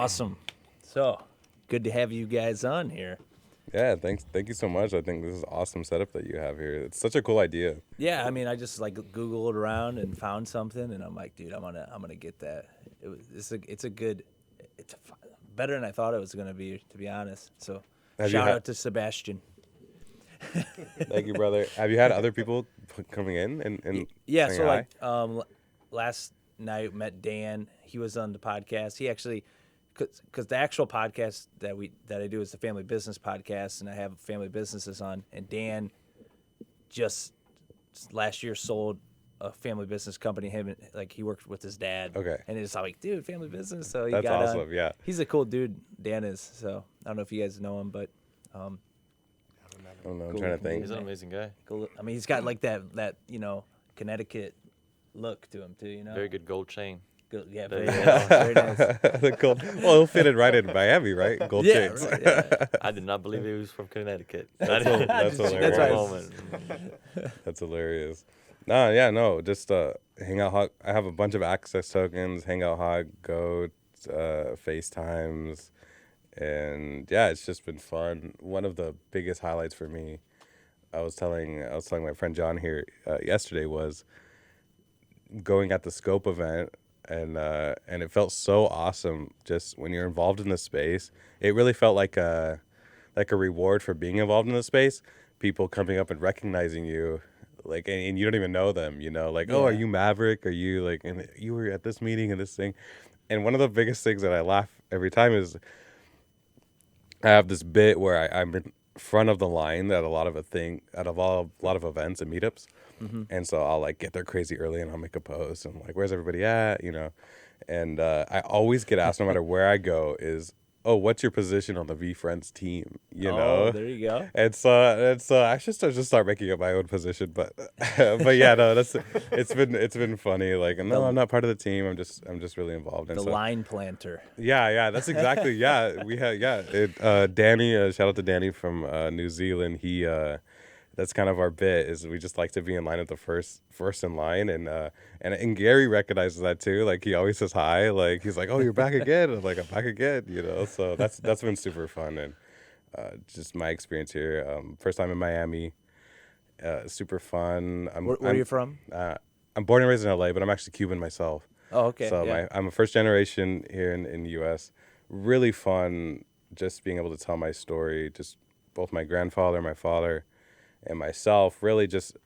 Awesome. So, good to have you guys on here. Yeah, thank you so much. I think this is an awesome setup that you have here. It's such a cool idea. Yeah, I mean, I just like Googled around and found something, and I'm like, dude, I'm gonna get that. It's better than I thought it was gonna be, to be honest. So, Have you shout had? out to Sebastian. Thank you, brother. Have you had other people coming in and Yeah, saying so hi? like last night met Dan. He was on the podcast. He actually, because the actual podcast that I do is the Family Business Podcast, and I have family businesses on. And Dan just last year sold a family business company. He worked with his dad. Okay. And it's like, dude, family business. So he That's got awesome. on. Yeah. He's a cool dude. Dan is. So I don't know if you guys know him, but I don't know. I'm Cool. trying to think. He's an amazing guy. cool. I mean, he's got like that Connecticut look to him too. Very good gold chain. Good. Yeah, There very you nice. Very nice. The gold. Well, he'll fit it right in Miami, right? Gold Yeah, chains. right, yeah. I did not believe he was from Connecticut. That's I didn't- that's That's hilarious. right. moment. That's hilarious. No. Just Hangout Hog. I have a bunch of access tokens. Hangout Hog, Goat, FaceTimes, and yeah, it's just been fun. One of the biggest highlights for me, I was telling my friend John here yesterday, was going at the Scope event, and it felt so awesome. Just when you're involved in the space, it really felt like a reward for being involved in the space. People coming up and recognizing you, like, and you don't even know them. Like, oh, are Yeah. you Maverick? Are you like, and you were at this meeting and this thing. And one of the biggest things that I laugh every time is I have this bit where I'm in front of the line at a lot of events and meetups. And so I'll like get there crazy early and I'll make a post and like, where's everybody at? And I always get asked, no matter where I go, is, oh, what's your position on the Veefriends team? Oh, there you go. And so I should just start making up my own position, but but yeah, no, it's been funny. Like, no, I'm not part of the team. I'm just really involved. And The so, line planter. yeah, that's exactly. Yeah, we have. Yeah, Danny. Shout out to Danny from New Zealand. He. That's kind of our bit. Is we just like to be in line at the first in line, and Gary recognizes that too. Like, he always says hi. Like, he's like, oh, you're back again. I'm like, I'm back again. So that's been super fun, and just my experience here. First time in Miami. Super fun. Where are you from? I'm born and raised in LA, but I'm actually Cuban myself. Oh, okay. So yeah. I'm a first generation here in the U.S. Really fun just being able to tell my story, just both my grandfather, my father, and myself. Really just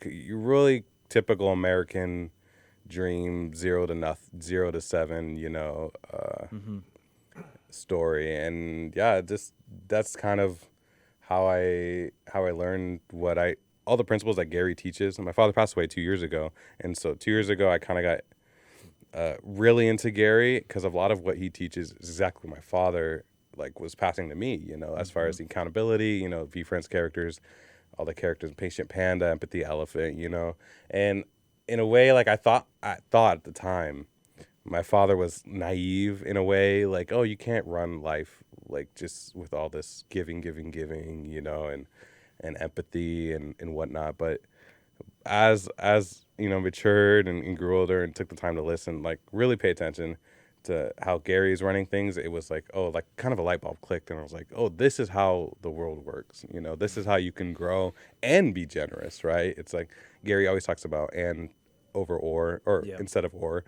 really typical American dream, 0 to 7, story. And yeah, just that's kind of how I learned all the principles that Gary teaches. And my father passed away 2 years ago, and so 2 years ago I kind of got really into Gary because of a lot of what he teaches is exactly my father like was passing to me, as far as the accountability, Veefriends characters, all the characters, Patient Panda, Empathy Elephant, and in a way, like I thought at the time, my father was naive in a way, like, oh, you can't run life like just with all this giving, and empathy and whatnot. But as matured and grew older and took the time to listen, like really pay attention to how Gary's running things, it was like, oh, like kind of a light bulb clicked, and I was like, oh, this is how the world works. This is how you can grow and be generous, right? It's like Gary always talks about and over or Yeah. instead of or,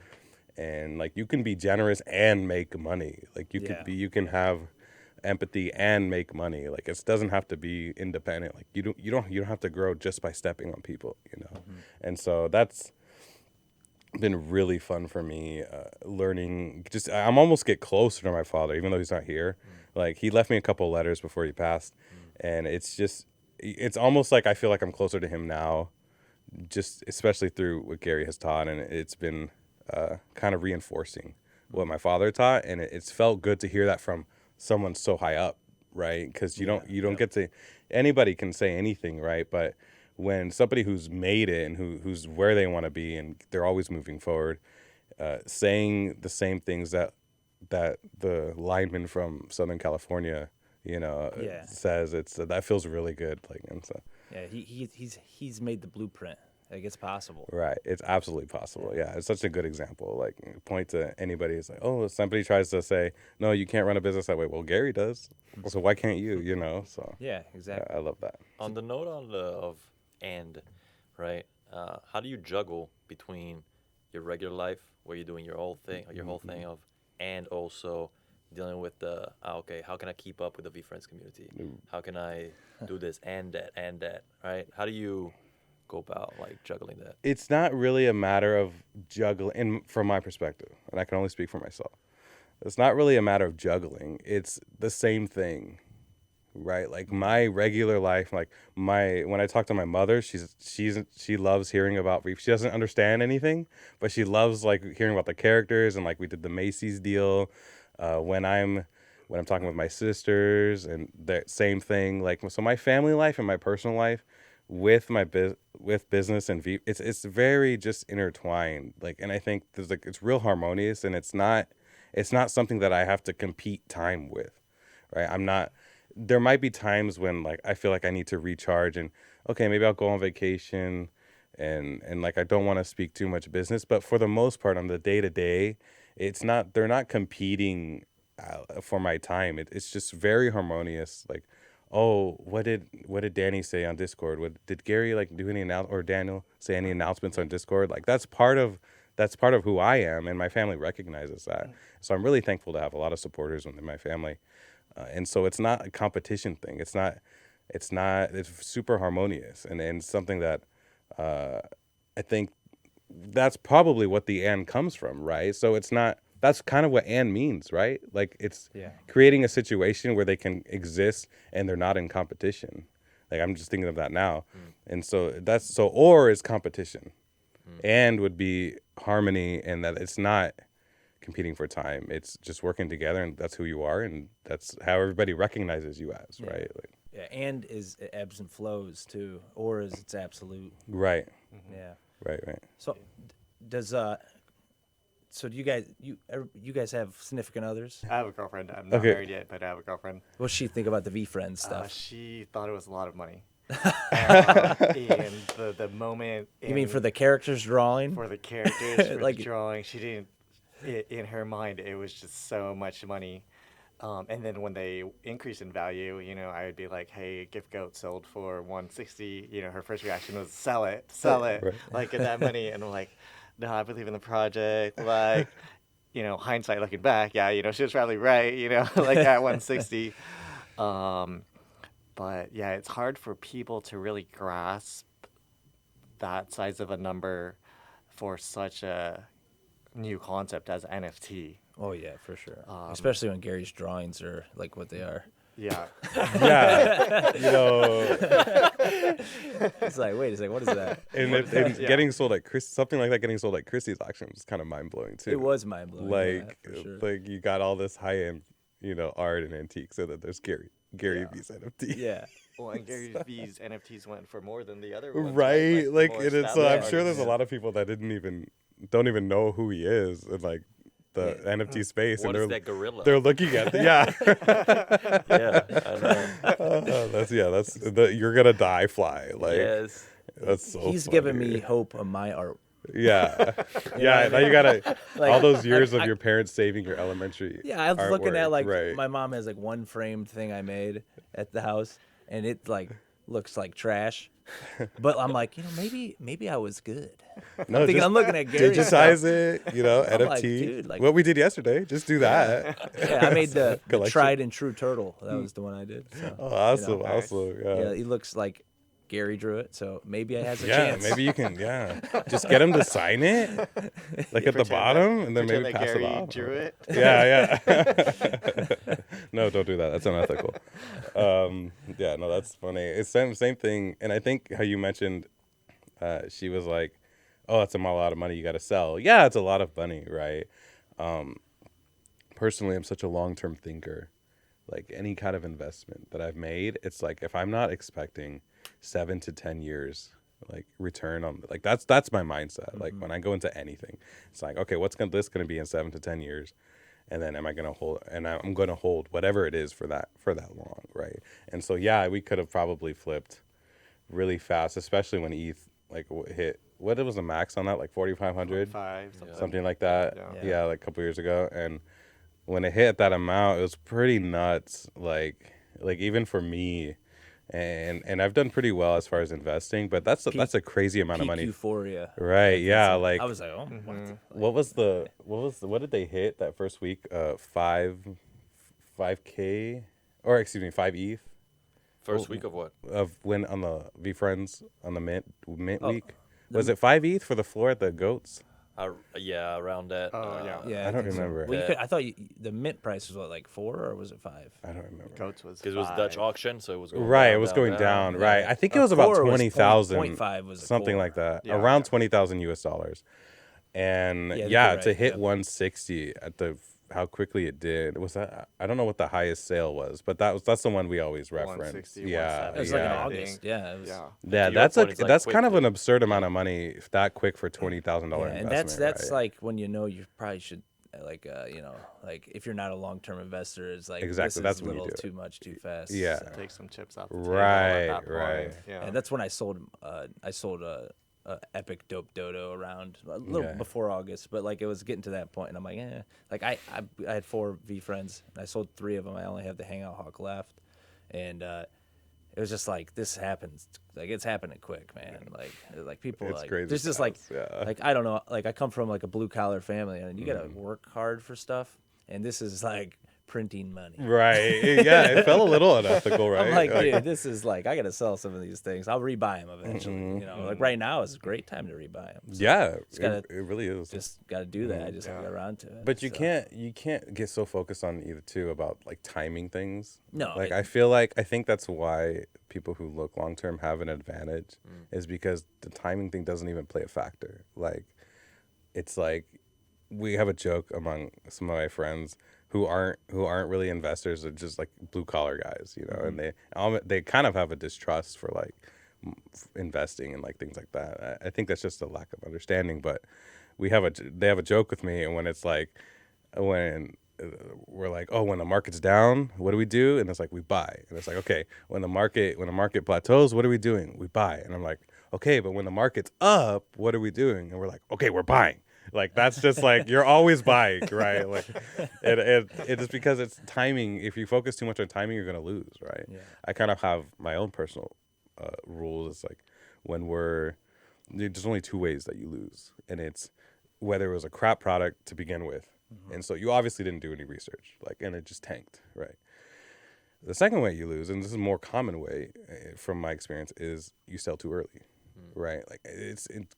and like you can be generous and make money. Like you can have empathy and make money. Like it doesn't have to be independent. Like you don't have to grow just by stepping on people, And so that's been really fun for me, learning. Just I'm almost get closer to my father, even though he's not here. Like he left me a couple of letters before he passed, and it's almost like I feel like I'm closer to him now, just especially through what Gary has taught, and it's been kind of reinforcing what my father taught, and it's felt good to hear that from someone so high up, right? Because you don't get to, anybody can say anything, right? But when somebody who's made it and who's where they want to be and they're always moving forward, saying the same things that the lineman from Southern California, says, that feels really good. Like, and so Yeah, he's made the blueprint, Like, it's possible. Right. It's absolutely possible. Yeah. It's such a good example. Like, point to anybody. It's like, oh, somebody tries to say, no, you can't run a business that way. Well, Gary does. So why can't you? You know? So Yeah, exactly. I love that. On the note of and, right? How do you juggle between your regular life, where you're doing your whole thing of, and also dealing with the okay, how can I keep up with the Veefriends community? How can I do this and that, right? How do you go about like juggling that? It's not really a matter of juggling, from my perspective, and I can only speak for myself. It's not really a matter of juggling. It's the same thing, right? Like my regular life, like when I talk to my mother, she loves hearing about Reef. She doesn't understand anything, but she loves like hearing about the characters, and like we did the Macy's deal. When I'm talking with my sisters, and the same thing. Like, so my family life and my personal life with my with business and it's very just intertwined. Like, and I think there's like it's real harmonious, and it's not something that I have to compete time with, right? I'm not. There might be times when like I feel like I need to recharge, and okay, maybe I'll go on vacation, and like I don't want to speak too much business, but for the most part on the day to day, they're not competing for my time. It's just very harmonious. Like, oh, what did Danny say on Discord? Did Gary like do any or Daniel say any announcements on Discord? Like that's part of who I am, and my family recognizes that. So I'm really thankful to have a lot of supporters within my family, and so it's not a competition thing. It's super harmonious, and something that I think that's probably what the and comes from, right? So it's not. That's kind of what and means, right? Like it's creating a situation where they can exist and they're not in competition. Like I'm just thinking of that now, and so or is competition, and would be harmony, and that it's not competing for time. It's just working together, and that's who you are, and that's how everybody recognizes you as, right? Like, yeah, and is it ebbs and flows too, or is it's absolute. Right. Yeah. Right. So does so do you guys have significant others? I have a girlfriend. I'm not married yet, but I have a girlfriend. What's she think about the Veefriends stuff? She thought it was a lot of money. And the moment. You mean for the characters drawing? For the characters, for like the drawing. She didn't. In her mind, it was just so much money. And then when they increase in value, I would be like, "Hey, gift goat sold for $160." Her first reaction was, "Sell it, Right. like get that money." And I'm like, "No, I believe in the project." Like, hindsight looking back, yeah, she was probably right. Like at 160. But yeah, it's hard for people to really grasp that size of a number for such a new concept as NFT. Oh yeah, for sure. Especially when Gary's drawings are like what they are. Yeah. Yeah. It's like, wait a second, what is that? And getting sold at something like that getting sold at Christie's auction was kind of mind blowing too. It was mind blowing. Like, yeah, for sure. like you got all this high end, art and antiques, so that there's Gary V's NFT. Yeah. Well, and Gary V's NFTs went for more than the other ones. Right. Like more it is. So I'm established sure there's a artists. lot of people that don't even know who he is, and like the NFT space, What and is that gorilla? they're looking at Yeah, I know. you're gonna die fly. Like Yes. that's so He's funny. given me hope of my art. Yeah. You know what I Now you gotta Like, all those years of your parents saving your elementary. Yeah, I was looking at artwork, like right. my mom has like one framed thing I made at the house, and it like looks like trash. But I'm like, maybe I was good. No, I'm looking at Gary's digitize it, NFT. like, dude, like- what we did yesterday, just do that. Yeah, I made the Collection. tried and true turtle. That was the one I did. So, Oh, awesome, Nice. awesome. yeah, he looks like Gary drew it, so maybe I has a Yeah, chance. maybe you can. Just get him to sign it, like at the bottom, and then Pretend maybe that pass Gary it off. drew it. Yeah. No, don't do that. That's unethical. Yeah, no, that's funny. It's same thing, and I think how you mentioned, she was like, "Oh, that's a lot of money you got to sell." Yeah, it's a lot of money, right? Personally, I'm such a long-term thinker. Like any kind of investment that I've made, it's like if I'm not expecting 7 to 10 years like return on, like that's my mindset. Like when I go into anything, it's like, okay, what's this gonna be in 7 to 10 years, and then am I gonna hold, and I'm gonna hold whatever it is for that long, right? And so yeah, we could have probably flipped really fast, especially when ETH like hit, what was the max on that? Like 4,500, 5, something like that. Yeah. Yeah, like a couple years ago. And when it hit that amount, it was pretty nuts. Like even for me, and I've done pretty well as far as investing, but that's a crazy amount of Peak money. euphoria. Right? Yeah. Like I was like, oh, what did they hit that first week? 5K, or excuse me, 5 ETH First week of what? of when on the Veefriends on the mint Oh, week. Was it 5 ETH for the floor at the goats? Yeah, around that. Oh, yeah. Yeah, I don't think so. remember. Well, Yeah. I thought the mint price was what, like 4 or was it 5? I don't remember. Goats was Because it was Dutch 5. auction, so it was going Right, down, it was going down. Yeah. Right, I think it A was about core was 20,000, 0.5 was a something core. like that, Yeah, around yeah. 20,000 US dollars. And Yeah, I think yeah, you're to right, hit yep. 160 at how quickly it did was that. I don't know what the highest sale was, but that's the one we always reference. 160, Yeah, It was yeah. like in I August. think. Yeah, it was. Yeah. Yeah, To your point, it's like that's kind of quickly. an absurd amount of money that quick for $20,000 Yeah, investment. and that's right? like when you know you probably should like if you're not a long-term investor, it's like Exactly, this that's is a when you little do it. too much too fast. Yeah. so. Take some chips off the table Right, at that point. right. Yeah. And that's when I sold a epic dope dodo around a little Yeah. before August, but like it was getting to that point, and I'm like, like I had 4 Veefriends, and I sold 3 of them. I only have the Hangout Hawk left, and it was just like this happens, like it's happening quick, man. Like people, It's like crazy there's just like fast, yeah. like I don't know, like I come from like a blue collar family, and you gotta work hard for stuff, and this is like printing money. Right. Yeah, it felt a little unethical, right? I'm like, dude, this is like I gotta sell some of these things. I'll rebuy them eventually. You know, like right now is a great time to rebuy them. yeah, gotta- it really is. Just gotta do that. I just haven't got around to it. But you so. can't get so focused on either too about like timing things. No, Like I- I think that's why people who look long term have an advantage is because the timing thing doesn't even play a factor. Like it's like we have a joke among some of my friends who aren't really investors, are just like blue collar guys, you know, and they kind of have a distrust for like investing and like things like that. I think that's just a lack of understanding. But they have a joke with me, and when it's like when we're like, oh, when the market's down, what do we do? And it's like we buy. And it's like, okay, when the market plateaus, what are we doing? We buy. And I'm like, okay, but when the market's up, what are we doing? And we're like, okay, we're buying. Like that's just like you're always buying, right? Like it is because it's timing. If you focus too much on timing, you're gonna lose, right? Yeah. I kind of have my own personal rules. It's like there's only 2 ways that you lose, and it's whether it was a crap product to begin with, and so you obviously didn't do any research, and it just tanked, right? The second way you lose, and this is a more common way from my experience, is you sell too early. Right, like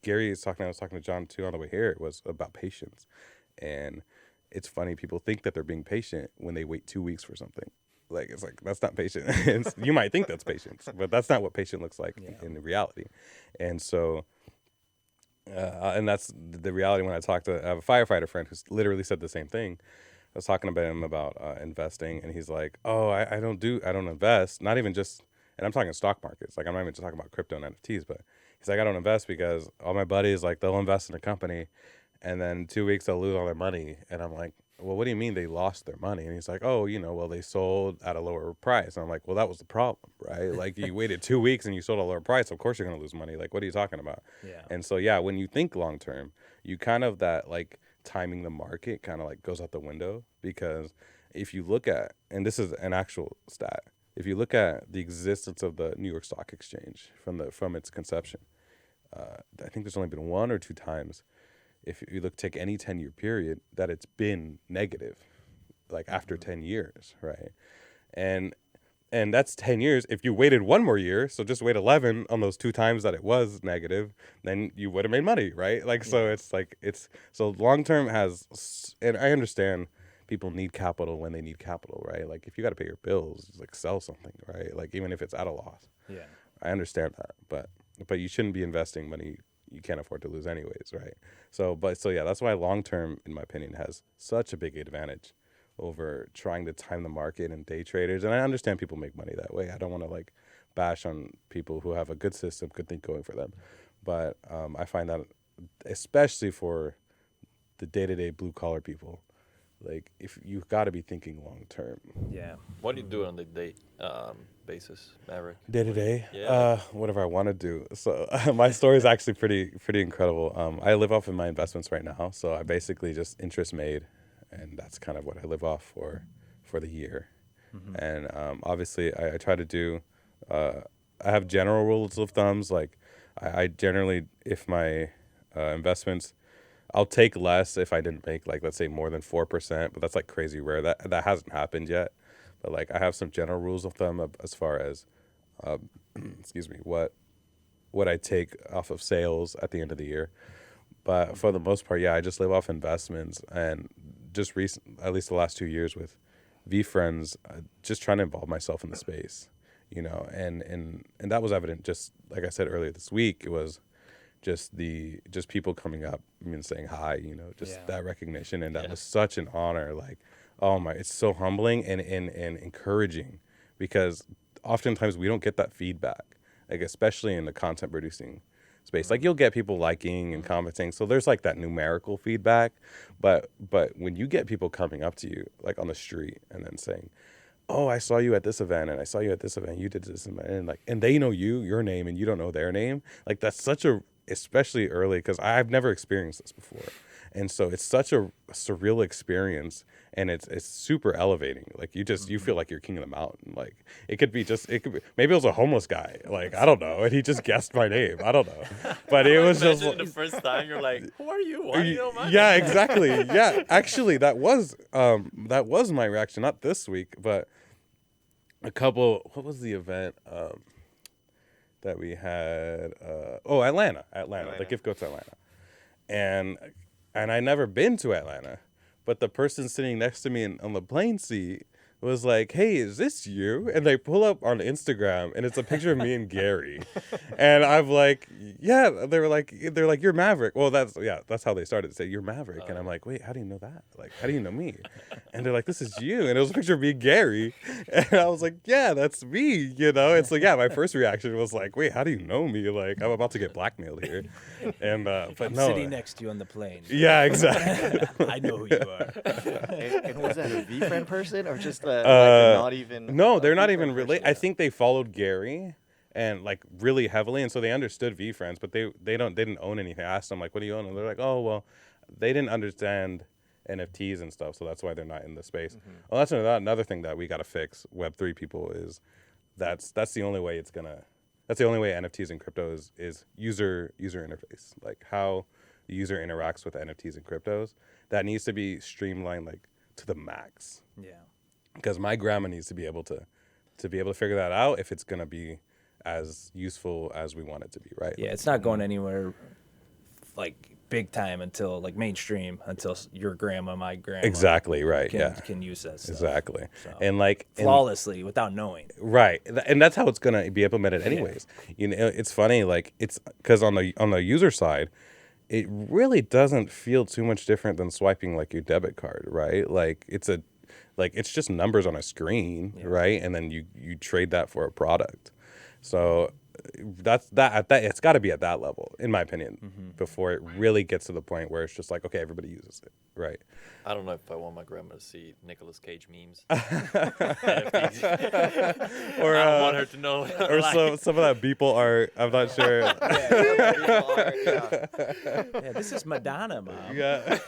Gary is talking. I was talking to John too on the way here. It was about patience, and it's funny. People think that they're being patient when they wait 2 weeks for something. Like it's like that's not patient. You might think that's patience, but that's not what patient looks like in reality. And so, and that's the reality. When I have a firefighter friend who's literally said the same thing. I was talking about him about investing, and he's like, "Oh, I don't invest. Not even just." And I'm talking stock markets. Like I'm not even just talking about crypto and NFTs, but he's like, I don't invest because all my buddies, like, they'll invest in a company, and then 2 weeks they'll lose all their money. And I'm like, well, what do you mean they lost their money? And he's like, oh, well, they sold at a lower price. And I'm like, well, that was the problem, right? Like you waited 2 weeks and you sold at a lower price. Of course you're gonna lose money. Like, what are you talking about? Yeah. And so yeah, when you think long term, you kind of that like timing the market kind of like goes out the window, because if you look at, and this is an actual stat. If you look at the existence of the New York Stock Exchange from its conception, I think there's only been 1 or 2 times, if you take any 10-year period, that it's been negative, like after 10 years, right? And that's 10 years. If you waited 1 more year, so just wait 11 on those 2 times that it was negative, then you would have made money, right? Like, so it's like, so long term has, and I understand people need capital when they need capital, right? Like if you got to pay your bills, like sell something, right? Like even if it's at a loss. Yeah. I understand that, but you shouldn't be investing money you can't afford to lose anyways, right? So yeah, that's why long term, in my opinion, has such a big advantage over trying to time the market and day traders. And I understand people make money that way. I don't want to like bash on people who have a good system, good thing going for them, but I find that especially for the day-to-day blue collar people, Like if you've got to be thinking long term. Yeah. What do you do on the day basis, Maverick? Day to day, Yeah. whatever I want to do. So my story is actually pretty incredible. I live off of my investments right now, so I basically just interest made, and that's kind of what I live off for the year. Mm-hmm. And obviously, I try to do. I have general rules of thumbs. Like I generally, if my investments, I'll take less if I didn't make like let's say more than 4%, but that's like crazy rare. That hasn't happened yet. But like I have some general rules of thumb as far as, excuse me, what I take off of sales at the end of the year. But for the most part, yeah, I just live off investments, and just at least the last 2 years with Veefriends, just trying to involve myself in the space, and that was evident just like I said earlier this week. It was just people coming up, saying hi, just that recognition, and that was such an honor. Like, oh my, it's so humbling and encouraging, because oftentimes we don't get that feedback, like especially in the content producing space. Like you'll get people liking and commenting, so there's like that numerical feedback, but when you get people coming up to you like on the street and then saying, oh, I saw you at this event, and I saw you at this event, you did this, and they know your name, and you don't know their name. Like that's such a, especially early, because I've never experienced this before, and so it's such a surreal experience, and it's super elevating. Like you feel like you're king of the mountain. Like it could be maybe it was a homeless guy, like I don't know, and he just guessed my name. I don't know, but it was just the first time you're like, who are you? Why do you know my name? Yeah, exactly. Yeah, actually, that was my reaction. Not this week, but what was the event that we had? Atlanta, the Gift Goats Atlanta, and I never been to Atlanta, but the person sitting next to me on the plane seat was like, hey, is this you? And they pull up on Instagram, and it's a picture of me and Gary. And I'm like, yeah. They're like, you're Maverick. Well, that's how they started to say, you're Maverick. And I'm like, wait, how do you know that? Like, how do you know me? And they're like, this is you. And it was a picture of me and Gary. And I was like, yeah, that's me, It's like, yeah, my first reaction was like, wait, how do you know me? Like, I'm about to get blackmailed here. And but I'm no. sitting next to you on the plane. Yeah, exactly. I know who you are. And was that a Veefriend person or just not even? No, they're not even Veefriend related. person? I think they followed Gary and like really heavily, and so they understood Veefriends, but they didn't own anything. I asked them like, what do you own? And they're like, oh well, they didn't understand NFTs and stuff, so that's why they're not in the space. Mm-hmm. Well, that's another thing that we got to fix. Web3 people is that's the only way that's the only way NFTs and crypto is user interface, like how the user interacts with NFTs and cryptos. That needs to be streamlined like to the max. Yeah. Because my grandma needs to be able to figure that out if it's gonna be as useful as we want it to be, right? Yeah, it's not going anywhere like big time until like mainstream until your grandma, my grandma, Exactly right. can use that stuff. Exactly, So, and like flawlessly without knowing. right, and that's how it's gonna be implemented anyways. It's funny, like it's because on the user side, it really doesn't feel too much different than swiping like your debit card, right? Like it's just numbers on a screen, right? And then you trade that for a product. So that's it's got to be at that level, in my opinion, before it really gets to the point where it's just like, okay, everybody uses it, right? I don't know if I want my grandma to see Nicolas Cage memes. Or I don't want her to know. or some of that Beeple art. I'm not sure. Yeah, this is Madonna, Mom. Yeah.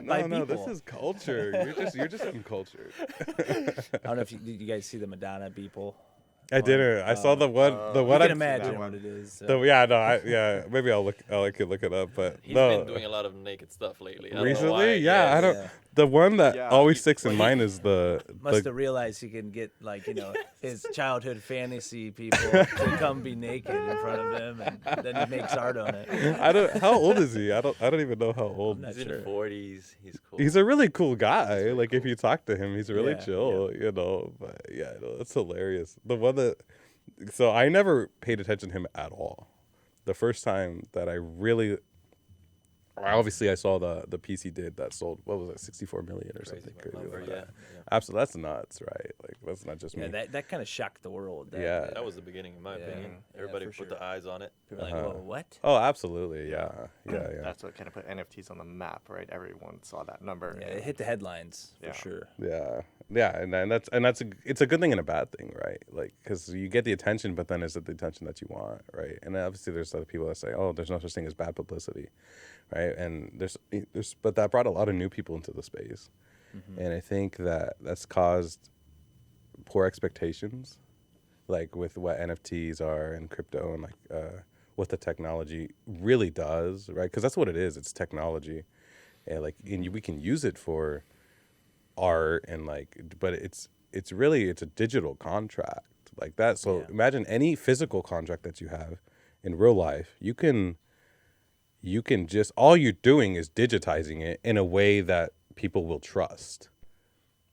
By no, this Beeple. is culture. You're just uncultured. I don't know if did you guys see the Madonna Beeple. I didn't. I saw the one. You I can imagine what it is. Maybe I could look it up, but He's no. been doing a lot of naked stuff lately. I don't know Recently, why. yeah, I don't. Yeah. The one that Yeah, always he- sticks in mind is Must have realized he can get his childhood fantasy people to come be naked in front of him, and then he makes art on it. I don't. How old is he? I don't even know how old. not He's in sure. his 40s. He's cool. He's a really cool guy. Like if you talk to him, he's really Yeah, chill. But it's hilarious. The one that. So I never paid attention to him at all. The first time that I saw the piece he did that sold, what was it, 64 million or something Crazy crazy number, like yeah, that. yeah. Absolutely, that's nuts, right? Like that's not just Yeah, me. that kind of shocked the world. Yeah. That was the beginning, in my Yeah. opinion. Yeah, Everybody for put sure. the eyes on it. People are like, whoa, what? Oh, absolutely. Yeah. Yeah. That's what kind of put NFTs on the map, right? Everyone saw that number. Yeah, and- it hit the headlines for Yeah. sure. Yeah, yeah, and it's a good thing and a bad thing, right? Like, because you get the attention, but then is it the attention that you want, right? And obviously, there's other people that say, "Oh, there's no such thing as bad publicity," right? And but that brought a lot of new people into the space, and I think that that's caused poor expectations, like with what NFTs are and crypto and like what the technology really does, right? Because that's what it is. It's technology, and like, we can use it for art and like, but it's a digital contract like that. So Yeah. imagine any physical contract that you have in real life, you can just, all you're doing is digitizing it in a way that people will trust.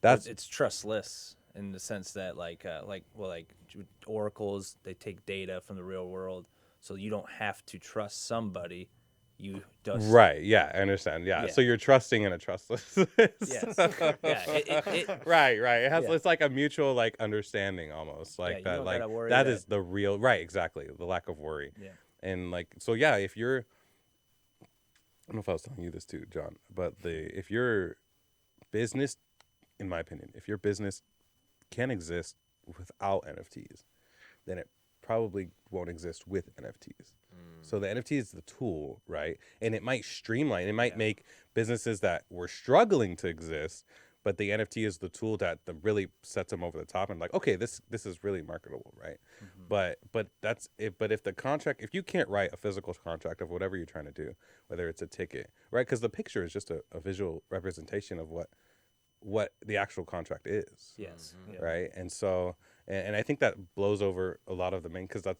That's It's trustless in the sense that like oracles, they take data from the real world, so you don't have to trust somebody. You just right. Yeah, I understand. Yeah. Yeah. So you're trusting in a trustless. Yes. Yeah. Right. It has, Yeah. it's like a mutual like understanding almost, Yeah, like you that, don't like gotta worry that that- is the real, right, exactly, the lack of worry. Yeah. And like, so yeah, if you're, I don't know if I was telling you this too, John, but if your business, in my opinion, if your business can exist without NFTs, then it probably won't exist with NFTs. So the NFT is the tool, right? And it might streamline, it might make businesses that were struggling to exist, but the NFT is the tool that really sets them over the top and like, okay, this is really marketable, right? But that's it. But if the contract, if you can't write a physical contract of whatever you're trying to do, whether it's a ticket, right? Because the picture is just a visual representation of what the actual contract is. Yes. Yeah. Right. And so, and I think that blows over a lot of the main, because that's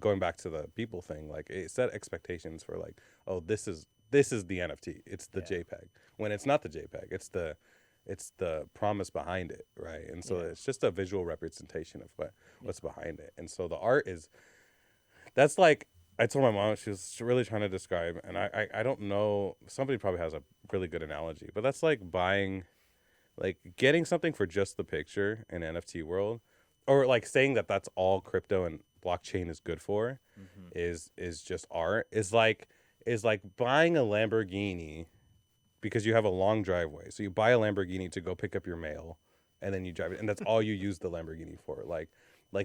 going back to the people thing. Like, it set expectations for like, oh, this is the NFT. It's the JPEG, when it's not the JPEG. It's the promise behind it. Right. And so it's just a visual representation of what's behind it. And so the art that's like, I told my mom, she was really trying to describe, and I don't know, somebody probably has a really good analogy, but that's like getting something for just the picture in NFT world, or like saying that that's all crypto and blockchain is good for, is just art, is like buying a Lamborghini because you have a long driveway. So you buy a Lamborghini to go pick up your mail, and then you drive it, and that's all you use the Lamborghini for. Like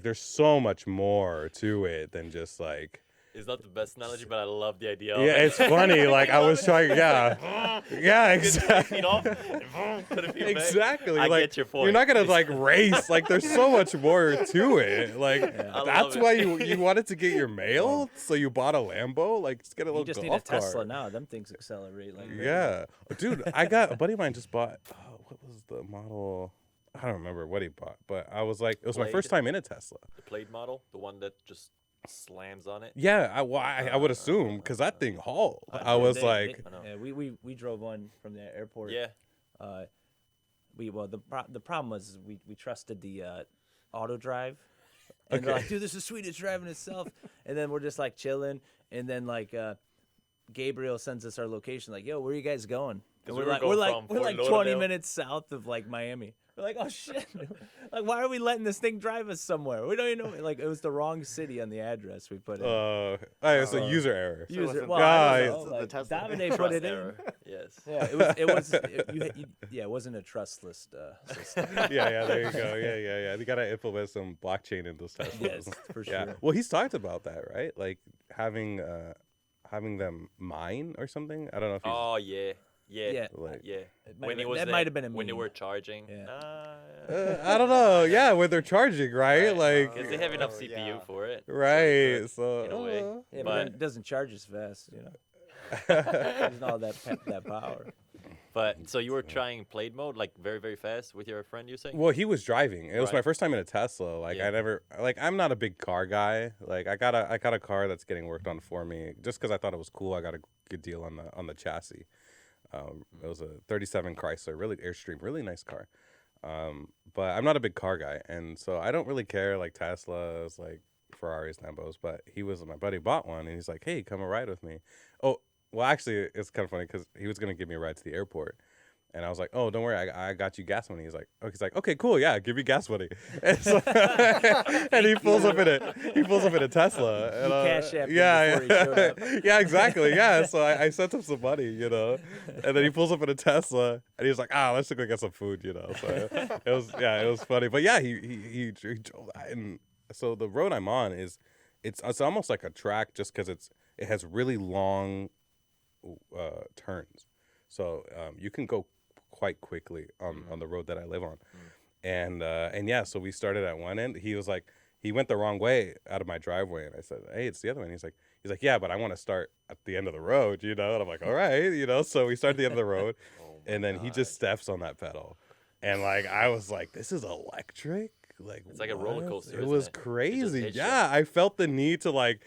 there's so much more to it than just like. It's not the best analogy, but I love the idea of Yeah, it. it's funny. Like, I was trying, yeah, exactly. Feet off, and put it in your bag. Exactly. I like, get your point. You're not gonna like race. Like, there's so much more to it. Like, I that's love it. why you wanted to get your mail, so you bought a Lambo. Like, just get a You little just need a golf Tesla cart. now. Them things accelerate like crazy. Yeah, dude. I got a buddy of mine just bought. What was the model? I don't remember what he bought, but I was like, it was my Blade? first time in a Tesla. The Blade model, the one that just slams on it. Yeah, I would assume, because that thing hauled. I was like, I know. Yeah, we drove one from the airport. Yeah. The problem was we trusted the auto drive, and they're Okay. like, dude, this is sweet, it's driving itself, and then we're just like chilling, and then like Gabriel sends us our location, like, yo, where are you guys going? And 'Cause we were going from we're like Fort 20 Lauderdale. minutes south of like Miami. We're like, oh shit, like why are we letting this thing drive us somewhere? We don't even know. Like, it was the wrong city on the address we put in. it's a user error. User, wasn't- well, I Yeah, don't know, the like, Tesla. Davide put Trust it in. error. Yes. Yeah, it wasn't a trustless system. yeah, there you go. Yeah. They gotta implement some blockchain in those Teslas. Yes, for Yeah. sure. Well, he's talked about that, right? Like having them mine or something. I don't know if he's Oh yeah. Yeah. Yeah. like. Yeah. might have been- was that there- might have been a when they meme. were charging. Yeah. I don't know. Yeah, when they're charging, right? Right. Like, Because they have enough Oh, CPU yeah. for it. right. So, in a way. Yeah, but But- then it doesn't charge as fast, you know. There's not all that power. But so you were trying Blade mode like very very fast with your friend, you say? well, he was driving. It was my Right. first time in a Tesla. Like, Yeah. I never, like, I'm not a big car guy. Like, I got a car that's getting worked on for me just because I thought it was cool. I got a good deal on the chassis. It was a 37 Chrysler, really Airstream, really nice car. But I'm not a big car guy, and so I don't really care like Teslas, like Ferraris, Lambos. But my buddy bought one, and he's like, "Hey, come a ride with me." Oh, well, actually, it's kind of funny because he was gonna give me a ride to the airport, And I was like, oh, don't worry, I got you gas money. He's like, okay, cool, yeah, give me gas money. And, so, and he pulls up in a Tesla. And, Cash App him yeah, before he showed up. yeah, exactly, yeah. So I sent him some money, you know, and then he pulls up in a Tesla, and he was like, let's go get some food, you know. So it was funny, but yeah, he drove that, and so the road I'm on it's almost like a track just because it has really long turns, so you can go quite quickly on the road that I live on. And yeah, so we started at one end. He was like, he went the wrong way out of my driveway, and I said, hey, it's the other one. He's like, yeah, but I want to start at the end of the road, you know. And I'm like, all right, you know. So we started at the end of the road, and then he just steps on that pedal, and like I was like, this is electric. Like, It's like a roller coaster. It isn't was it? crazy. hits you. Yeah, I felt the need to like.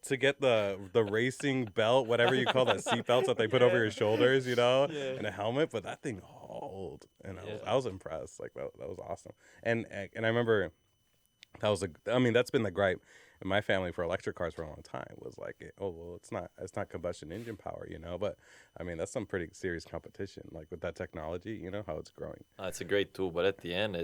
To get the racing belt, whatever you call that, seat belts that they put over your shoulders, you know, and a helmet, but that thing hauled, and I was impressed. Like that was awesome. And I remember that's been the gripe in my family for electric cars for a long time, was like, it's not combustion engine power, you know, but I mean that's some pretty serious competition, like with that technology, you know, how it's growing. It's a great tool, but at the end,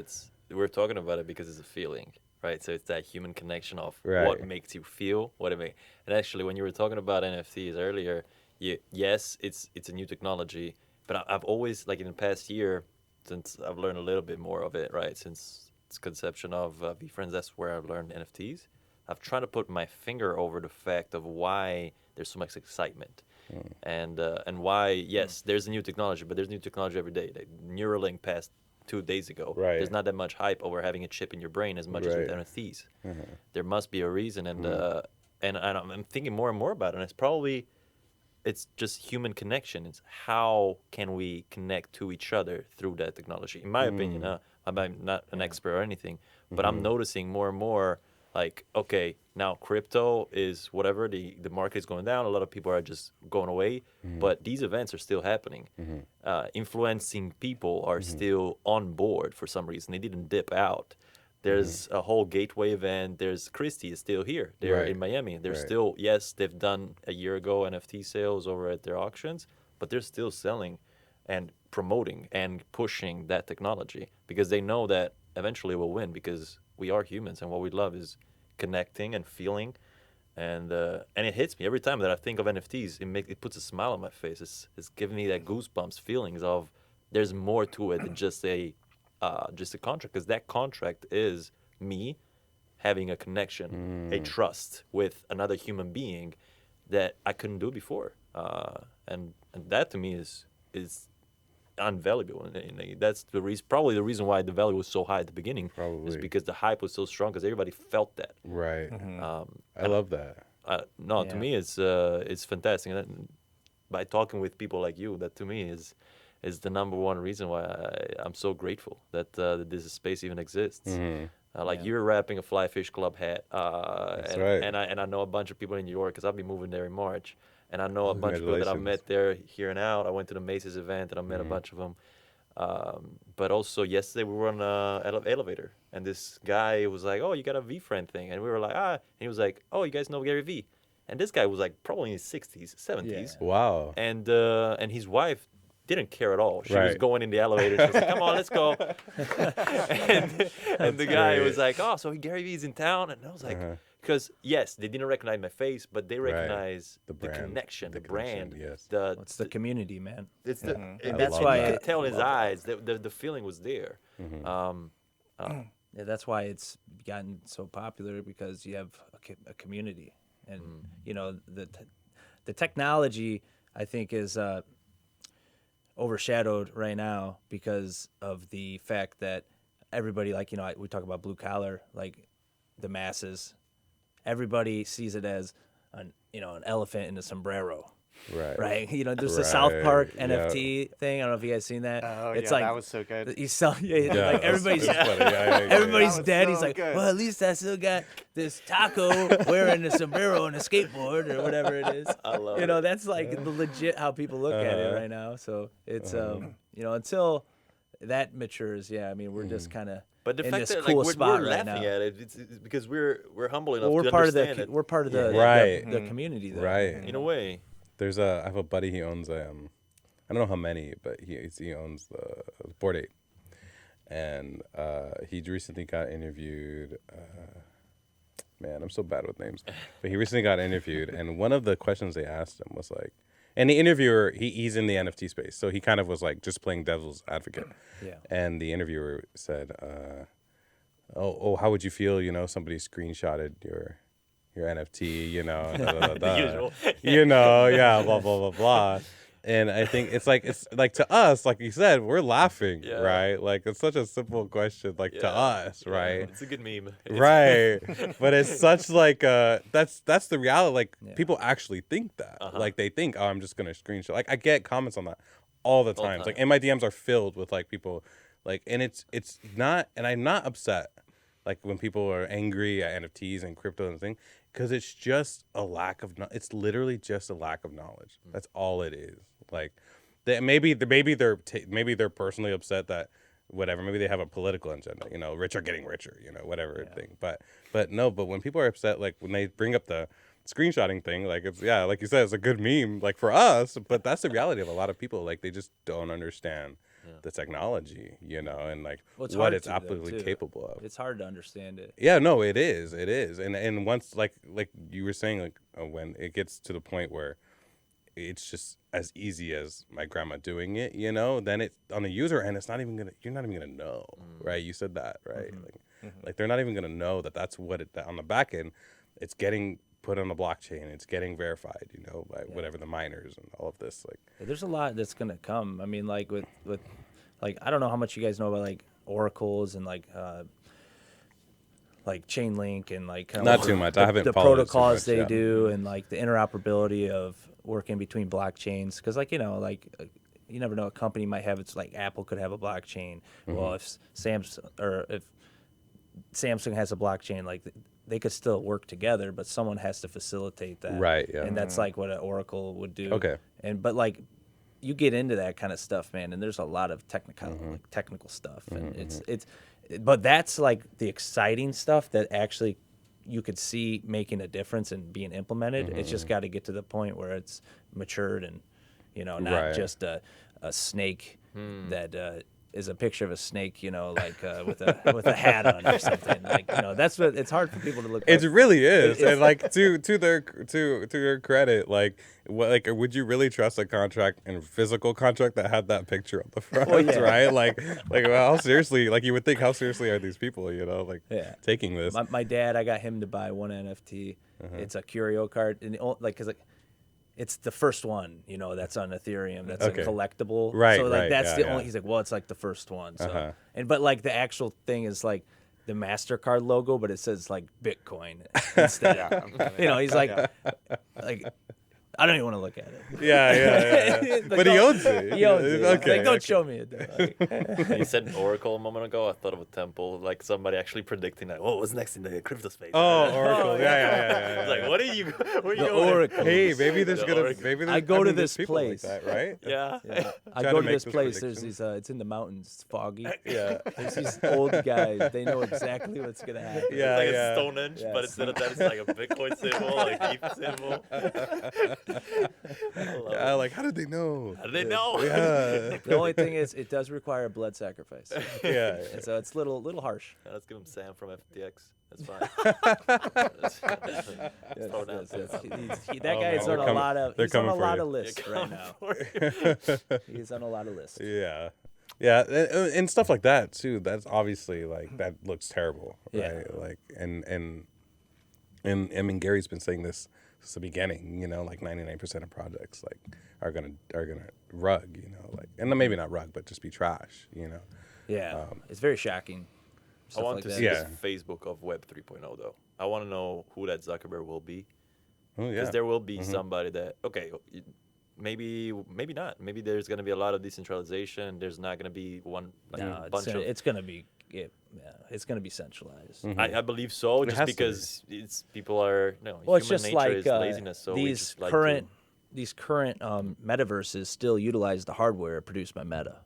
we're talking about it because it's a feeling. Right, so it's that human connection of what makes you feel, and actually, when you were talking about NFTs earlier, yes, it's a new technology, but I've always, like in the past year, since I've learned a little bit more of it, right, since its conception of Veefriends, that's where I've learned NFTs. I've tried to put my finger over the fact of why there's so much excitement, and why there's a new technology, but there's new technology every day. Like Neuralink passed 2 days ago. Right. There's not that much hype over having a chip in your brain as much as with NFTs. There must be a reason, and I'm thinking more and more about it. And it's just human connection. It's how can we connect to each other through that technology? In my opinion, I'm not an expert or anything, but I'm noticing more and more. Like, okay, now crypto is whatever, the market is going down. A lot of people are just going away, but these events are still happening. Influencing people are still on board for some reason. They didn't dip out. There's a whole Gateway event. There's Christie is still here. They're in Miami. They're still, yes, they've done a year ago NFT sales over at their auctions, but they're still selling and promoting and pushing that technology because they know that eventually we'll win because we are humans and what we love is connecting and feeling, and it hits me every time that I think of NFTs. It puts a smile on my face. It's giving me that goosebumps feelings of there's more to it than just a contract, because that contract is me having a connection, a trust with another human being that I couldn't do before, and that to me is unvaluable, and that's probably the reason why the value was so high at the beginning. Probably. Is because the hype was so strong because everybody felt that. Right. I love that. To me it's fantastic, and by talking with people like you, that to me is the number one reason why I'm so grateful that this space even exists. You're wrapping a Fly Fish Club hat, right. and I know a bunch of people in New York because I'll be moving there in March. And I know a bunch of people that I met there here and out. I went to the Macy's event and I met a bunch of them. But also yesterday we were on an elevator and this guy was like, "Oh, you got a Veefriend thing?" And we were like, And he was like, "Oh, you guys know Gary Vee?" And this guy was like probably in his 60s, 70s. Yeah. Wow. And his wife didn't care at all. She was going in the elevator. She was like, "Come on, let's go." and the guy was like, "Oh, so Gary Vee's in town?" And I was like, because yes, they didn't recognize my face, but they recognize the connection, the brand. Yes. It's the community, man. It's and that's why you could tell in his eyes the feeling was there. Yeah, that's why it's gotten so popular, because you have a community, and you know the technology I think is overshadowed right now because of the fact that everybody, like, you know, we talk about blue collar, like the masses. Everybody sees it as an elephant in a sombrero. Right. You know, there's the South Park NFT thing. I don't know if you guys seen that. Oh, it's yeah, like that was so good. He's selling, like everybody's everybody's dead. So He's like, good. well, at least I still got this taco wearing a sombrero and a skateboard or whatever it is. I love it. That's like the legit how people look at it right now. So it's until that matures, I mean, we're just kind of. But the in fact this that cool we're spot laughing right now. at it, it's because we're humble enough Well, to understand it. We're part of the Right. the community, though. Right. In a way. I have a buddy, he owns I don't know how many, but he owns the Bored Ape, and he recently got interviewed. Man, I'm so bad with names, but he recently got interviewed, and one of the questions they asked him was like, and the interviewer, he's in the NFT space, so he kind of was like just playing devil's advocate. Yeah. And the interviewer said, how would you feel, somebody screenshotted your NFT, da, da, da, The da. usual. Yeah, blah, blah, blah, blah. And I think it's like to us, like you said, we're laughing, Yeah. right? Like, it's such a simple question, like to us, Yeah. right? It's a good meme. Right. But it's such like that's the reality. Like, people actually think that. Like, they think, oh, I'm just gonna screenshot. Like, I get comments on that all the time. Like, and my DMs are filled with like people, like, and it's not, and I'm not upset. Like, when people are angry at NFTs and crypto and thing, because it's just a lack of. It's literally just a lack of knowledge. That's all it is. Like, maybe they're personally upset that whatever. Maybe they have a political agenda. Rich are getting richer. Whatever thing. But when people are upset, like when they bring up the screenshotting thing, like it's like you said, it's a good meme, like for us. But that's the reality of a lot of people. Like, they just don't understand the technology, and like what it's absolutely capable of. It's hard to understand it. Yeah, no, it is, and once like you were saying, like when it gets to the point where it's just as easy as my grandma doing it, then it's on the user end, you're not even gonna know, right? You said that, right? Like they're not even gonna know that's what it on the back end, it's getting put on the blockchain, it's getting verified, by whatever the miners and all of this, like. There's a lot that's gonna come. I mean, like with like, I don't know how much you guys know about like oracles and like Chainlink and like kind of Not too much. I haven't the followed it too protocols much, they yeah. do, and like the interoperability of working between blockchains. Because like you never know, a company might have it's like Apple could have a blockchain. Well, if Samsung has a blockchain, like they could still work together, but someone has to facilitate that. Right, yeah. And that's like what an oracle would do. Okay. But like, you get into that kind of stuff, man, and there's a lot of technical stuff, and but that's like the exciting stuff that actually you could see making a difference and being implemented. It's just got to get to the point where it's matured and not just a snake that is a picture of a snake, like with a hat on or something. Like, that's what it's hard for people to look. It really is, and like to their credit, like would you really trust a contract and physical contract that had that picture on the front, right? Like how seriously? Like, you would think, how seriously are these people? Taking this. My dad, I got him to buy one NFT. It's a curio card, and because it's the first one, that's on Ethereum. That's a collectible. Right, so like right, that's yeah, the yeah. only. He's like, well, it's like the first one. So but like the actual thing is like the MasterCard logo, but it says like Bitcoin instead. He's like, I don't even want to look at it. Yeah. Like, But he owns it. He owns it. Okay. Like, don't show me it. You said Oracle a moment ago. I thought of a temple, like somebody actually predicting that. What's next in the crypto space? Oh, Oracle. Yeah. I was like, where are you The going? Oracle. Hey, maybe there's The gonna Oracle. maybe there's, I go to there's this people place. like that, right? Yeah. I Trying go to to make this those place. There's predictions. these. It's in the mountains. It's foggy. Yeah. There's these old guys. They know exactly what's gonna happen. Yeah. It's like a Stonehenge, Yeah. but instead of that, it's like a Bitcoin symbol, like ETH symbol. I love Yeah, it. like, how did they know? How do they know? Yeah. The only thing is, it does require a blood sacrifice. Yeah. And so it's little harsh. Let's give him Sam from FTX. That's fine. Yes, throw it out there. That Oh, guy's man, on they're a lot of. they're He's on a coming for lot you. of lists You're right coming now. for it. He's on a lot of lists. Yeah. And stuff like that too. That's obviously like that looks terrible, Yeah. right? Like and I mean, Gary's been saying this since the beginning. Like 99% of projects like are gonna rug. Like, and then maybe not rug, but just be trash. Yeah, it's very shocking. I Stuff want like to that. see Yeah. this Facebook of Web 3.0 though. I want to know who that Zuckerberg will be, Oh yeah. because there will be somebody that maybe not. Maybe there's gonna be a lot of decentralization. There's not gonna be one like No, a bunch of. it's gonna be. It's gonna be centralized. I believe so, It just has to be. because people are Well, it's human just nature like is laziness. So we these just like current metaverses still utilize the hardware produced by Meta.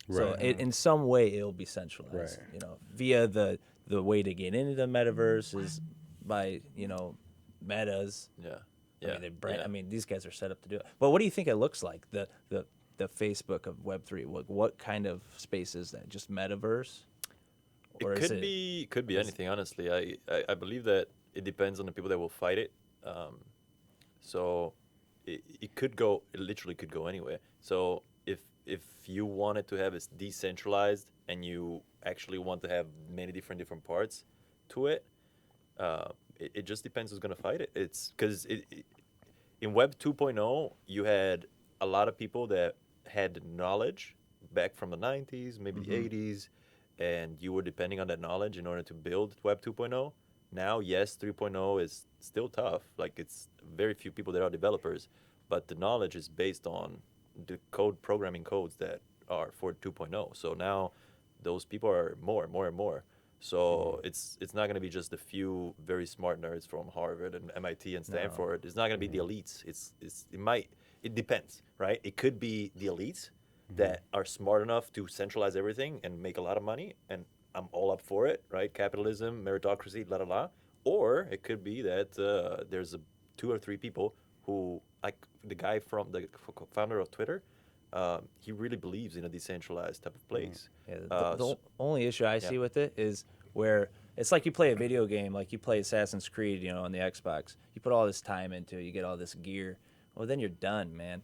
So Right. in some way it'll be centralized. Right. Via the way to get into the metaverse is by Metas. Yeah. I mean, Yeah. I mean, these guys are set up to do it. But what do you think it looks like? The the Facebook of Web3? What kind of space is that? Just metaverse? Or It is could be anything. Honestly, I believe that it depends on the people that will fight it. So it literally could go anywhere. So if you wanted to have it decentralized and you actually want to have many different parts to it, it just depends who's gonna fight it. It's because in Web 2.0 you had a lot of people that had knowledge back from the 90s, maybe the 80s, and you were depending on that knowledge in order to build Web 2.0. Now, yes, 3.0 is still tough. Like, it's very few people that are developers, but the knowledge is based on the programming codes that are for 2.0. So now those people are more and more and more. So it's not going to be just a few very smart nerds from Harvard and MIT and Stanford. It's not going to be the elites. It depends, right? It could be the elites that are smart enough to centralize everything and make a lot of money, and I'm all up for it, right? Capitalism, meritocracy, la la la. Or it could be that there's two or three people who, like the guy from the founder of Twitter, he really believes in a decentralized type of place. Yeah, the only issue I see with it is where it's like you play a video game, like you play Assassin's Creed, on the Xbox. You put all this time into it, you get all this gear. Well, then you're done, man.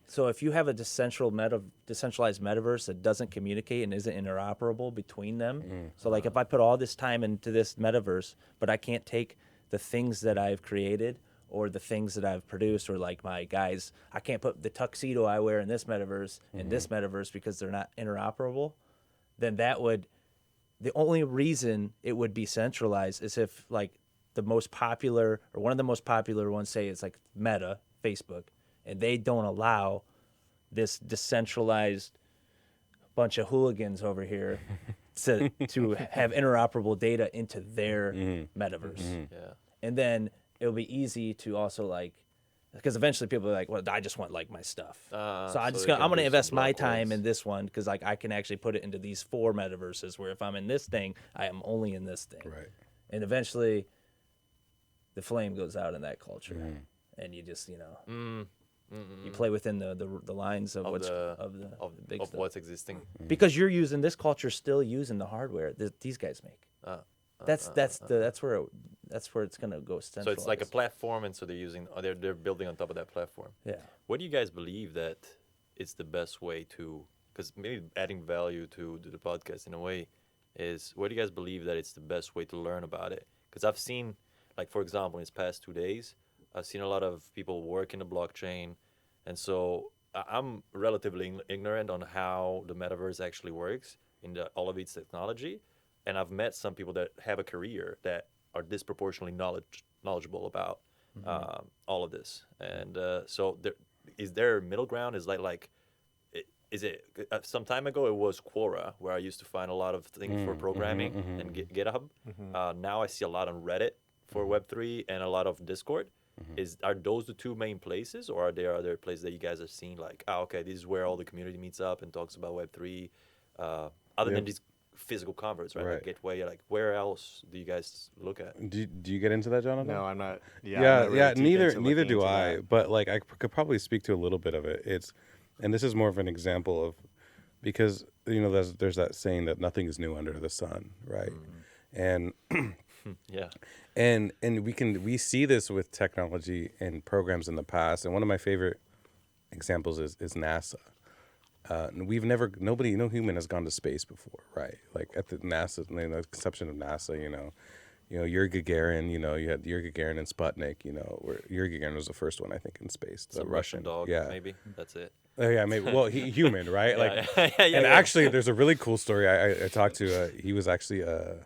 So if you have a decentralized metaverse that doesn't communicate and isn't interoperable between them, so like if I put all this time into this metaverse, but I can't take the things that I've created or the things that I've produced, or like my guys, I can't put the tuxedo I wear in this metaverse in this metaverse because they're not interoperable, then the only reason it would be centralized is if like the most popular or one of the most popular ones, say it's like Meta, Facebook, and they don't allow this decentralized bunch of hooligans over here to have interoperable data into their metaverse. Yeah. And then it'll be easy to also like, because eventually people are like, well, I just want like my stuff. So I'm going to invest my time in this one because like I can actually put it into these 4 metaverses where if I'm in this thing, I am only in this thing. Right. And eventually the flame goes out in that culture. And you just, you play within the lines of big stuff. What's existing. Because you're using this culture, still using the hardware that these guys make. That's where it's gonna go centralized. So it's like a platform, and so they're building on top of that platform. Yeah. What do you guys believe that it's the best way to? Because maybe adding value to the podcast in a way is, what do you guys believe that it's the best way to learn about it? Because I've seen, like for example, in these past 2 days, I've seen a lot of people work in the blockchain, and so I'm relatively ignorant on how the metaverse actually works in all of its technology, and I've met some people that have a career that are disproportionately knowledgeable about all of this, and so is there a middle ground? Is it some time ago it was Quora, where I used to find a lot of things for programming and GitHub. Now I see a lot on Reddit for Web3 and a lot of Discord. Are those the 2 main places, or are there other places that you guys have seen like, okay, this is where all the community meets up and talks about Web3, other than these physical converts, right? Like Gateway, like where else do you guys look at? Do you get into that, Jonathan? No, I'm not. Yeah, I'm not really deep into neither looking do into I. that. But like I could probably speak to a little bit of it. And this is more of an example of, because there's that saying that nothing is new under the sun, right? And Yeah. and we see this with technology and programs in the past. And one of my favorite examples is NASA. No human has gone to space before, right? Like at the NASA, the conception of NASA, Yuri Gagarin, you had Yuri Gagarin and Sputnik, where Yuri Gagarin was the first one, I think, in space. The Some Russian dog, maybe. That's it. Oh yeah, maybe. Well, human, right? Yeah, Actually, there's a really cool story. I talked to. He was actually a